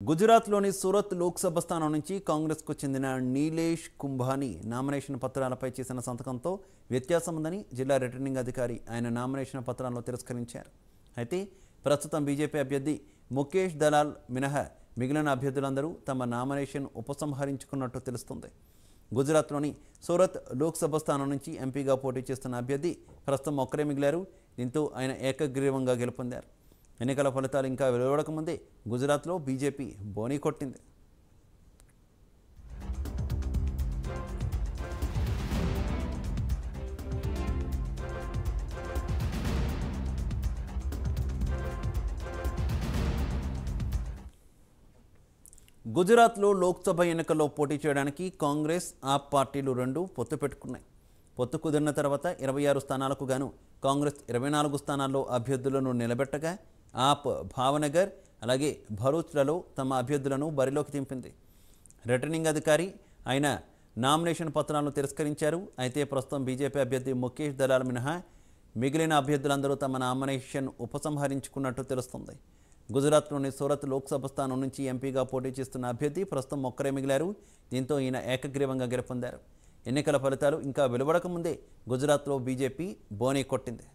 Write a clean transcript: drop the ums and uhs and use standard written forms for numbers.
గుజరాత్లోని సూరత్ లోక్సభ స్థానం నుంచి కాంగ్రెస్కు చెందిన నీలేష్ కుంభాని నామినేషన్ పత్రాలపై చేసిన సంతకంతో వ్యత్యాసం ఉందని జిల్లా రిటర్నింగ్ అధికారి ఆయన నామినేషన్ పత్రాలను తిరస్కరించారు. అయితే ప్రస్తుతం బీజేపీ అభ్యర్థి ముఖేష్ దలాల్ మినహా మిగిలిన అభ్యర్థులందరూ తమ నామినేషన్ ఉపసంహరించుకున్నట్టు తెలుస్తుంది. గుజరాత్లోని సూరత్ లోక్సభ స్థానం నుంచి ఎంపీగా పోటీ చేస్తున్న అభ్యర్థి ప్రస్తుతం ఒక్కరే మిగిలారు. దీంతో ఆయన ఏకగ్రీవంగా గెలుపొందారు. ఎన్నికల ఫలితాలు ఇంకా వెలువడకముందే గుజరాత్లో బీజేపీ బోనీ కొట్టింది. గుజరాత్లో లోక్సభ ఎన్నికల్లో పోటీ చేయడానికి కాంగ్రెస్, ఆప్ పార్టీలు రెండు పొత్తు పెట్టుకున్నాయి. పొత్తు కుదిరిన తర్వాత 26 స్థానాలకు గాను కాంగ్రెస్ 24 స్థానాల్లో అభ్యర్థులను నిలబెట్టగా ఆప్ భావనగర్ అలాగే భరూచ్లలో తమ అభ్యర్థులను బరిలోకి దింపింది. రిటర్నింగ్ అధికారి ఆయన నామినేషన్ పత్రాలను తిరస్కరించారు. అయితే ప్రస్తుతం బీజేపీ అభ్యర్థి ముఖేష్ దలాల్ మినహా మిగిలిన అభ్యర్థులందరూ తమ నామినేషన్ ఉపసంహరించుకున్నట్టు తెలుస్తుంది. గుజరాత్లోని సూరత్ లోక్సభ స్థానం నుంచి ఎంపీగా పోటీ చేస్తున్న అభ్యర్థి ప్రస్తుతం ఒక్కరే మిగిలారు. దీంతో ఈయన ఏకగ్రీవంగా గెలుపొందారు. ఎన్నికల ఫలితాలు ఇంకా వెలువడకముందే గుజరాత్లో బీజేపీ బోనీ కొట్టింది.